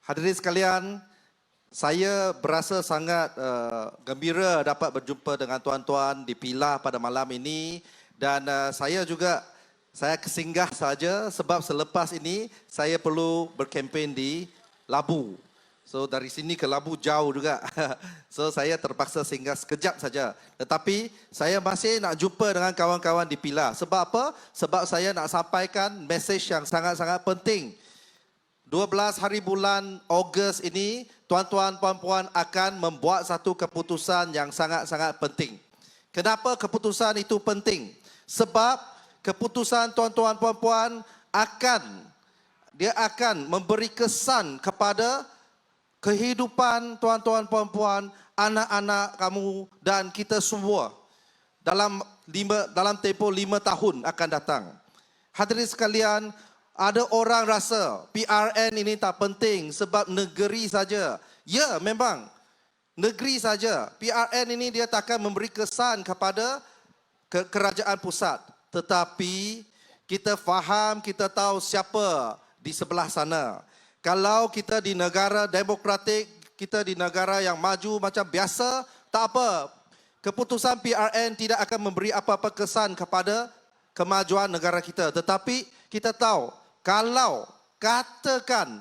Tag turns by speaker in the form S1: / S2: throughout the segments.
S1: Hadirin sekalian, saya berasa sangat gembira dapat berjumpa dengan tuan-tuan di Pilah pada malam ini dan saya kesinggah saja sebab selepas ini saya perlu berkempen di Labu. So dari sini ke Labu jauh juga. So saya terpaksa singgah sekejap saja. Tetapi saya masih nak jumpa dengan kawan-kawan di Pilah. Sebab apa? Sebab saya nak sampaikan mesej yang sangat-sangat penting. 12 hari bulan Ogos ini, tuan-tuan, puan-puan akan membuat satu keputusan yang sangat-sangat penting. Kenapa keputusan itu penting? Sebab keputusan tuan-tuan, puan-puan akan memberi kesan kepada kehidupan tuan-tuan, puan-puan, anak-anak kamu dan kita semua dalam tempoh 5 tahun akan datang. Hadirin sekalian, ada orang rasa PRN ini tak penting sebab negeri saja. Ya, memang negeri saja. PRN ini dia takkan memberi kesan kepada kerajaan pusat. Tetapi kita faham, kita tahu siapa di sebelah sana. Kalau kita di negara demokratik, kita di negara yang maju macam biasa, tak apa. Keputusan PRN tidak akan memberi apa-apa kesan kepada kemajuan negara kita. Tetapi kita tahu, kalau katakan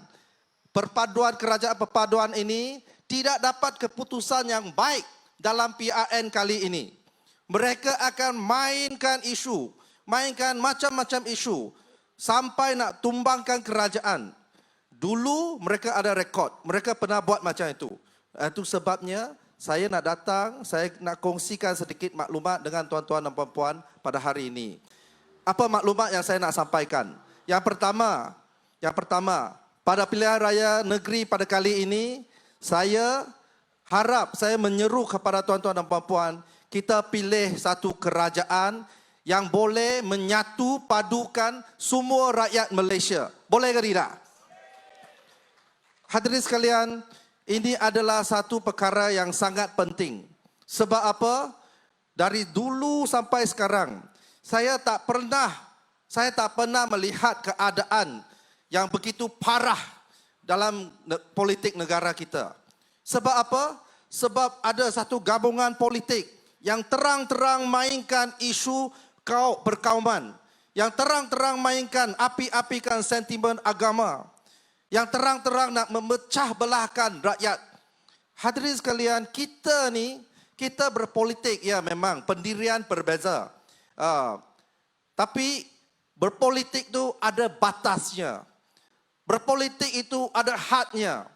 S1: kerajaan perpaduan ini tidak dapat keputusan yang baik dalam PRN kali ini, mereka akan mainkan macam-macam isu sampai nak tumbangkan kerajaan. Dulu mereka ada rekod, mereka pernah buat macam itu. Itu sebabnya saya nak datang, saya nak kongsikan sedikit maklumat dengan tuan-tuan dan puan-puan pada hari ini. Apa maklumat yang saya nak sampaikan? Yang pertama, pada pilihan raya negeri pada kali ini, saya menyeru kepada tuan-tuan dan puan-puan, kita pilih satu kerajaan yang boleh menyatu padukan semua rakyat Malaysia. Boleh ke tidak? Hadirin sekalian, ini adalah satu perkara yang sangat penting. Sebab apa? Dari dulu sampai sekarang, saya tak pernah melihat keadaan yang begitu parah dalam politik negara kita. Sebab apa? Sebab ada satu gabungan politik yang terang-terang mainkan isu perkauman, yang terang-terang mainkan api-apikan sentimen agama, yang terang-terang nak memecah belahkan rakyat. Hadirin sekalian, kita berpolitik, ya memang pendirian berbeza. Tapi berpolitik itu ada batasnya. Berpolitik itu ada hadnya.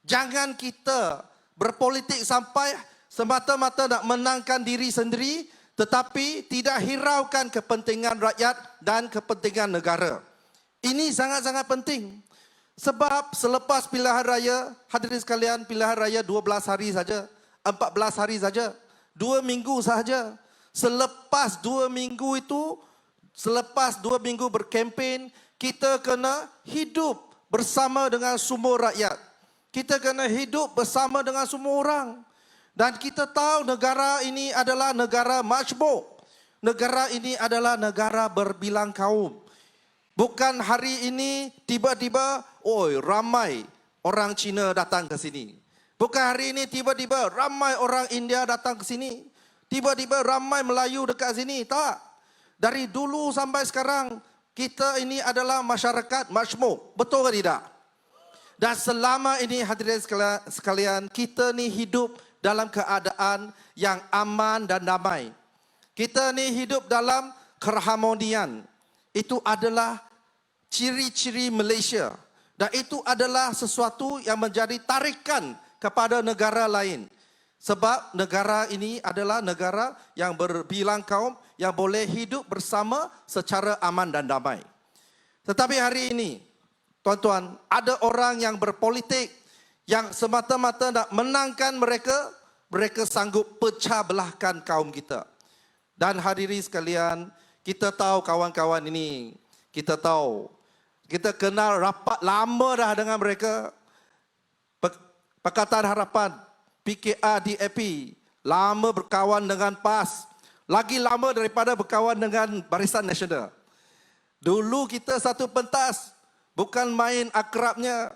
S1: Jangan kita berpolitik sampai semata-mata nak menangkan diri sendiri, tetapi tidak hiraukan kepentingan rakyat dan kepentingan negara. Ini sangat-sangat penting. Sebab selepas pilihan raya, hadirin sekalian, pilihan raya 12 hari saja, 14 hari saja, 2 minggu saja. Selepas 2 minggu itu, selepas 2 minggu berkempen, kita kena hidup bersama dengan semua rakyat. Kita kena hidup bersama dengan semua orang. Dan kita tahu negara ini adalah negara majmuk. Negara ini adalah negara berbilang kaum. Bukan hari ini tiba-tiba, ramai orang Cina datang ke sini. Bukan hari ini tiba-tiba ramai orang India datang ke sini. Tiba-tiba ramai Melayu dekat sini. Tak. Dari dulu sampai sekarang, kita ini adalah masyarakat majmuk. Betul ke tidak? Dan selama ini hadirin sekalian, kita ni hidup dalam keadaan yang aman dan damai. Kita ni hidup dalam keharmonian. Itu adalah ciri-ciri Malaysia. Dan itu adalah sesuatu yang menjadi tarikan kepada negara lain. Sebab negara ini adalah negara yang berbilang kaum, yang boleh hidup bersama secara aman dan damai. Tetapi hari ini, tuan-tuan, ada orang yang berpolitik yang semata-mata nak menangkan mereka sanggup pecah belahkan kaum kita. Dan hadirin sekalian, kita tahu kawan-kawan ini, kita kenal rapat lama dah dengan mereka. Pakatan Harapan, PKR, DAP, lama berkawan dengan PAS. Lagi lama daripada berkawan dengan Barisan Nasional. Dulu kita satu pentas, bukan main akrabnya.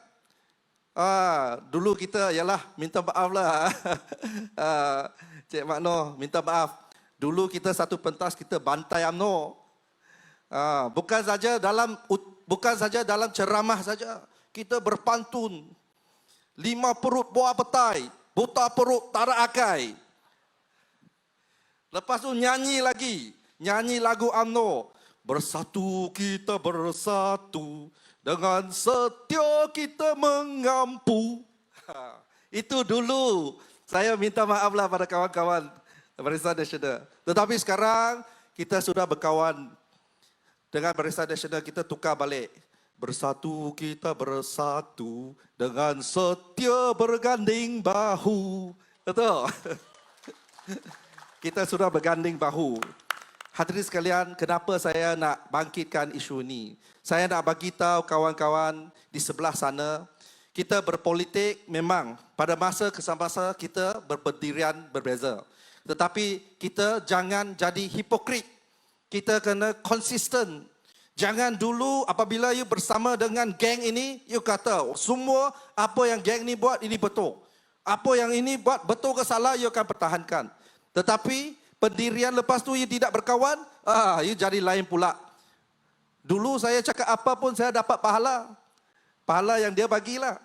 S1: Dulu kita ialah minta maaf lah. Cik Makno minta maaf. Dulu kita satu pentas kita bantai UMNO. Bukan saja dalam ceramah saja. Kita berpantun. 5 perut buah petai, buta perut tarak akai. Lepas tu nyanyi lagi. Nyanyi lagu UMNO. Bersatu kita bersatu. Dengan setia kita mengampu. Itu dulu. Saya minta maaflah pada kawan-kawan Barisan Nasional. Tetapi sekarang kita sudah berkawan dengan Barisan Nasional, kita tukar balik. Bersatu kita bersatu, dengan setia berganding bahu. Betul? Kita sudah berganding bahu. Hadirin sekalian, kenapa saya nak bangkitkan isu ini? Saya nak bagi tahu kawan-kawan di sebelah sana, kita berpolitik memang pada masa ke masa kita berpendirian berbeza. Tetapi kita jangan jadi hipokrit. Kita kena konsisten. Jangan dulu apabila you bersama dengan geng ini, you kata semua apa yang geng ini buat ini betul. Apa yang ini buat betul ke salah, you akan pertahankan. Tetapi pendirian lepas tu you tidak berkawan, you jadi lain pula. Dulu saya cakap apa pun saya dapat pahala. Pahala yang dia bagilah.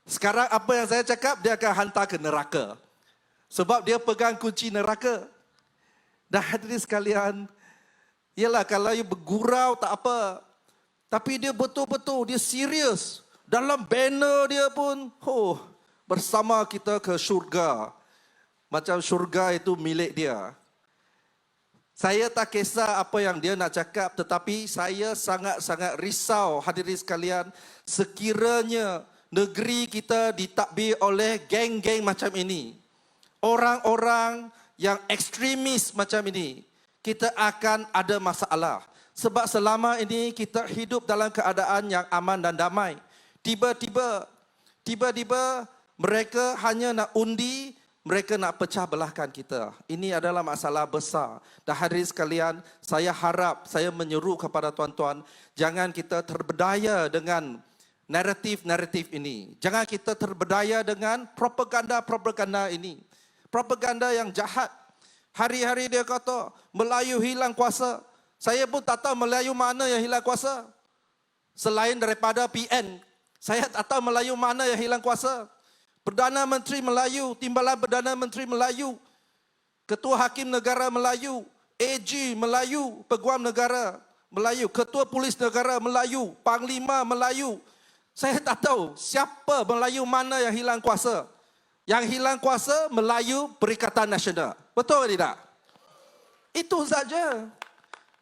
S1: Sekarang apa yang saya cakap, dia akan hantar ke neraka. Sebab dia pegang kunci neraka. Dan hadirin sekalian, ialah kalau you bergurau tak apa. Tapi dia betul-betul, dia serius. Dalam banner dia pun, bersama kita ke syurga. Macam syurga itu milik dia. Saya tak kisah apa yang dia nak cakap, tetapi saya sangat-sangat risau hadirin sekalian, sekiranya negeri kita ditadbir oleh geng-geng macam ini. Orang-orang yang ekstremis macam ini, kita akan ada masalah. Sebab selama ini kita hidup dalam keadaan yang aman dan damai. Tiba-tiba mereka hanya nak undi, mereka nak pecah belahkan kita. Ini adalah masalah besar. Dan hadirin sekalian, saya harap, saya menyeru kepada tuan-tuan, jangan kita terberdaya dengan naratif-naratif ini. Jangan kita terberdaya dengan propaganda-propaganda ini. Propaganda yang jahat. Hari-hari dia kata, Melayu hilang kuasa. Saya pun tak tahu Melayu mana yang hilang kuasa. Selain daripada PN, saya tak tahu Melayu mana yang hilang kuasa. Perdana Menteri Melayu, Timbalan Perdana Menteri Melayu, Ketua Hakim Negara Melayu, AG Melayu, Peguam Negara Melayu, Ketua Polis Negara Melayu, Panglima Melayu. Saya tak tahu siapa Melayu mana yang hilang kuasa. Yang hilang kuasa Melayu Perikatan Nasional. Betul tidak? Itu saja.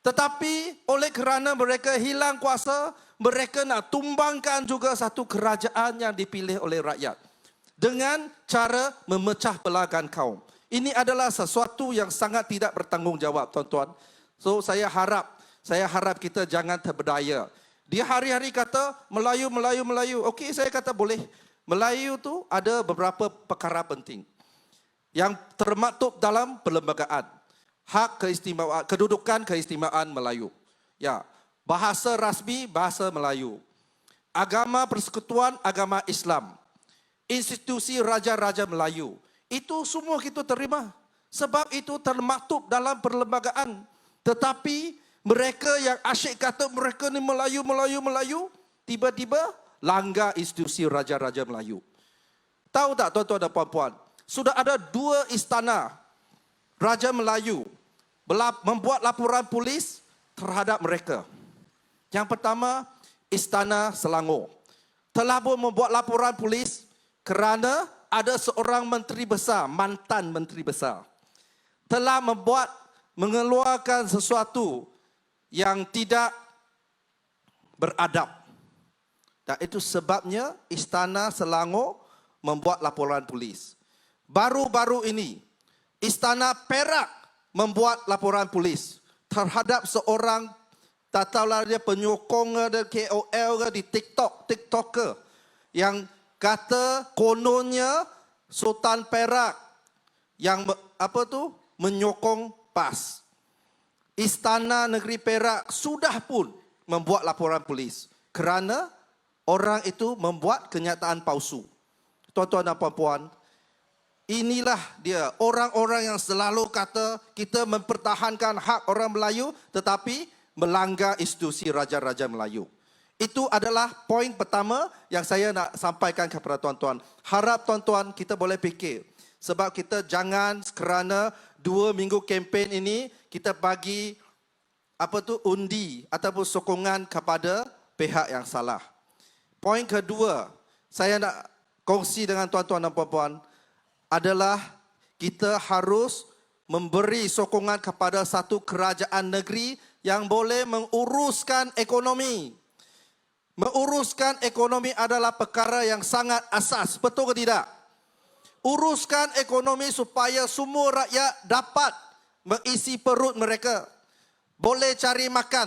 S1: Tetapi oleh kerana mereka hilang kuasa, mereka nak tumbangkan juga satu kerajaan yang dipilih oleh rakyat. Dengan cara memecah belahkan kaum. Ini adalah sesuatu yang sangat tidak bertanggungjawab, tuan-tuan. So, saya harap kita jangan terberdaya. Dia hari-hari kata, Melayu. Okey, saya kata boleh. Melayu tu ada beberapa perkara penting. Yang termaktub dalam perlembagaan. Hak keistimewaan, kedudukan keistimewaan Melayu. Ya, bahasa rasmi, bahasa Melayu. Agama persekutuan, agama Islam. Institusi Raja-Raja Melayu. Itu semua kita terima. Sebab itu termaktub dalam perlembagaan. Tetapi mereka yang asyik kata mereka ni Melayu. Tiba-tiba langgar institusi Raja-Raja Melayu. Tahu tak tuan-tuan dan puan-puan? Sudah ada 2 istana Raja Melayu membuat laporan polis terhadap mereka. Yang pertama, Istana Selangor. Telah pun membuat laporan polis kerana ada seorang menteri besar, mantan menteri besar, telah mengeluarkan sesuatu yang tidak beradab. Dan itu sebabnya Istana Selangor membuat laporan polis. Baru-baru ini, Istana Perak membuat laporan polis terhadap seorang, tak tahulah dia penyokong ke KOL ke di TikToker, yang kata kononnya Sultan Perak yang menyokong PAS. Istana Negeri Perak sudah pun membuat laporan polis kerana orang itu membuat kenyataan palsu. Tuan-tuan dan puan-puan, inilah dia orang-orang yang selalu kata kita mempertahankan hak orang Melayu tetapi melanggar institusi Raja-Raja Melayu. Itu adalah poin pertama yang saya nak sampaikan kepada tuan-tuan. Harap tuan-tuan kita boleh fikir. Sebab kita jangan kerana 2 minggu kempen ini kita bagi undi ataupun sokongan kepada pihak yang salah. Poin kedua, saya nak kongsi dengan tuan-tuan dan puan-puan adalah kita harus memberi sokongan kepada satu kerajaan negeri yang boleh menguruskan ekonomi. Menguruskan ekonomi adalah perkara yang sangat asas, betul ke tidak? Uruskan ekonomi supaya semua rakyat dapat mengisi perut mereka. Boleh cari makan.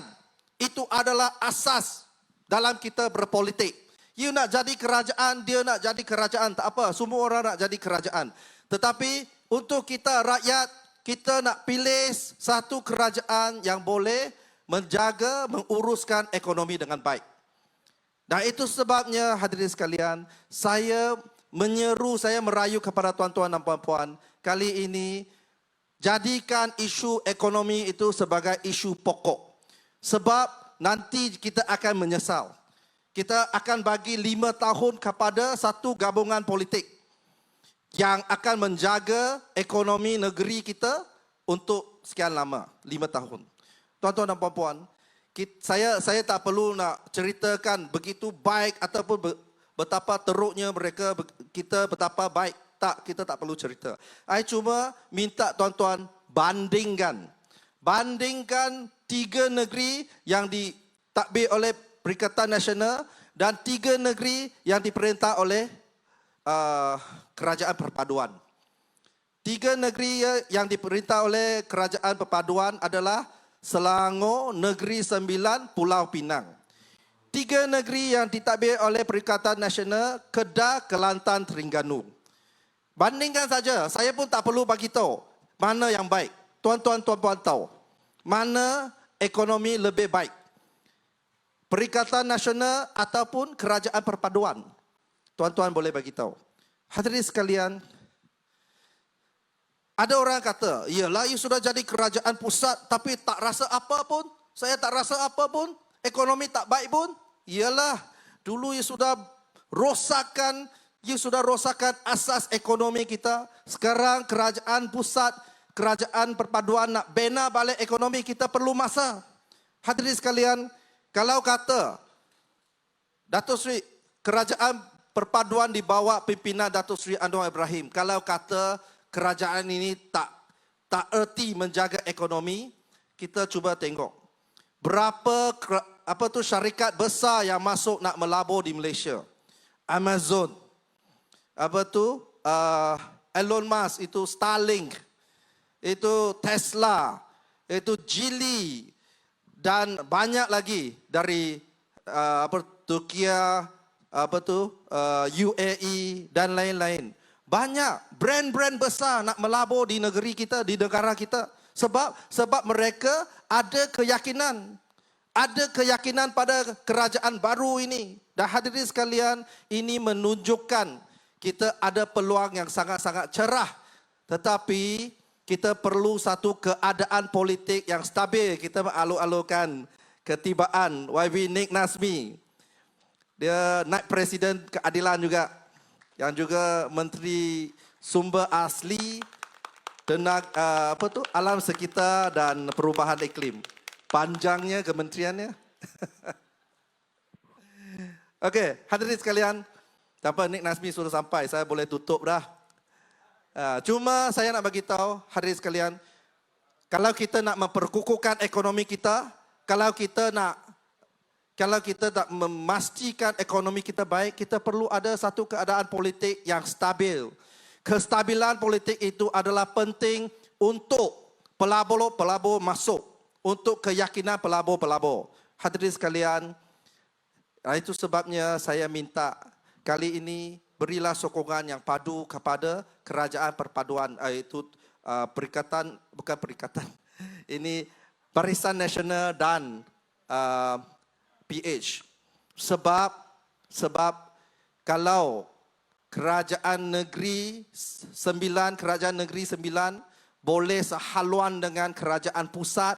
S1: Itu adalah asas dalam kita berpolitik. You nak jadi kerajaan, dia nak jadi kerajaan. Tak apa, semua orang nak jadi kerajaan. Tetapi untuk kita rakyat, kita nak pilih satu kerajaan yang boleh menjaga, menguruskan ekonomi dengan baik. Dan itu sebabnya hadirin sekalian, saya merayu kepada tuan-tuan dan puan-puan, kali ini jadikan isu ekonomi itu sebagai isu pokok. Sebab nanti kita akan menyesal. Kita akan bagi 5 tahun kepada satu gabungan politik yang akan menjaga ekonomi negeri kita untuk sekian lama, 5 tahun. Tuan-tuan dan puan-puan, saya tak perlu nak ceritakan begitu baik ataupun betapa teruknya mereka, kita betapa baik. Tak, kita tak perlu cerita. Saya cuma minta tuan-tuan bandingkan 3 negeri yang ditadbir oleh Perikatan Nasional dan 3 negeri yang diperintah oleh Kerajaan Perpaduan. 3 negeri yang diperintah oleh Kerajaan Perpaduan adalah Selangor, Negeri Sembilan, Pulau Pinang. 3 negeri yang ditadbir oleh Perikatan Nasional, Kedah, Kelantan, Terengganu. Bandingkan saja, saya pun tak perlu bagi tahu mana yang baik. Tuan-tuan tahu mana ekonomi lebih baik. Perikatan Nasional ataupun Kerajaan Perpaduan. Tuan-tuan boleh bagi tahu. Hadirin sekalian, ada orang kata, iyalah you sudah jadi kerajaan pusat tapi tak rasa apa pun. Saya tak rasa apa pun. Ekonomi tak baik pun. Iyalah, dulu you sudah rosakkan asas ekonomi kita. Sekarang kerajaan pusat, kerajaan perpaduan nak bina balik ekonomi kita perlu masa. Hadirin sekalian, kalau kata Datuk Seri kerajaan perpaduan di bawah pimpinan Datuk Seri Anwar Ibrahim, kalau kata kerajaan ini tak erti menjaga ekonomi, kita cuba tengok berapa syarikat besar yang masuk nak melabur di Malaysia. Amazon, Elon Musk, itu Starlink, itu Tesla, itu Geely dan banyak lagi dari Turki, UAE dan lain-lain. Banyak brand-brand besar nak melabur di negeri kita, di negara kita. Sebab mereka ada keyakinan pada kerajaan baru ini. Dan hadirin sekalian, ini menunjukkan kita ada peluang yang sangat-sangat cerah. Tetapi kita perlu satu keadaan politik yang stabil. Kita mengalu-alukan ketibaan YB Nik Nazmi. Dia naik Presiden Keadilan juga. Yang juga Menteri Sumber Asli, Alam Sekitar dan Perubahan Iklim. Panjangnya kementeriannya. Okey, hadirin sekalian, tanpa Nik Nazmi sudah sampai, saya boleh tutup dah. Cuma saya nak bagi tahu hadirin sekalian, kalau kita nak memperkukuhkan ekonomi kita, kalau kita nak memastikan ekonomi kita baik, kita perlu ada satu keadaan politik yang stabil. Kestabilan politik itu adalah penting untuk pelabur-pelabur masuk, untuk keyakinan pelabur-pelabur. Hadirin sekalian, itu sebabnya saya minta kali ini berilah sokongan yang padu kepada Kerajaan Perpaduan, iaitu ini Barisan Nasional dan PH. Sebab Sebab kalau kerajaan negeri sembilan boleh sehaluan dengan kerajaan pusat,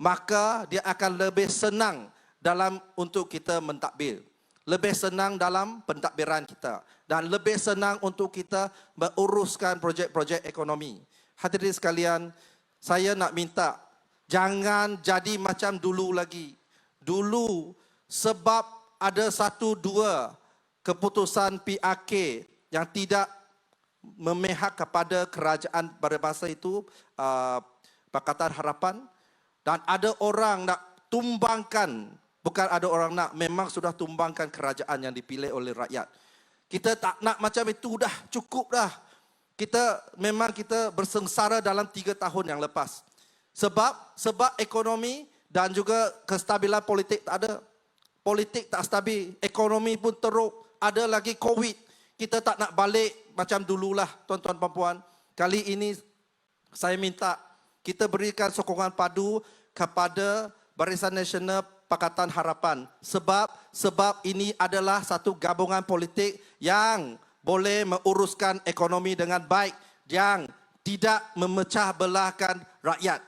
S1: maka dia akan lebih senang dalam untuk kita mentadbir. Lebih senang dalam pentadbiran kita. Dan lebih senang untuk kita menguruskan projek-projek ekonomi. Hadirin sekalian, saya nak minta, jangan jadi macam dulu lagi. Dulu sebab ada 1-2 keputusan PRK yang tidak memihak kepada kerajaan pada masa itu, Pakatan Harapan, dan ada orang nak tumbangkan, bukan ada orang nak, memang sudah tumbangkan kerajaan yang dipilih oleh rakyat. Kita tak nak macam itu, dah cukup dah. Kita bersengsara dalam 3 tahun yang lepas. Sebab ekonomi dan juga kestabilan politik tak ada. Politik tak stabil, ekonomi pun teruk, ada lagi COVID. Kita tak nak balik macam dululah, tuan-tuan dan puan. Kali ini saya minta kita berikan sokongan padu kepada Barisan Nasional Pakatan Harapan. Sebab ini adalah satu gabungan politik yang boleh menguruskan ekonomi dengan baik, yang tidak memecah belahkan rakyat.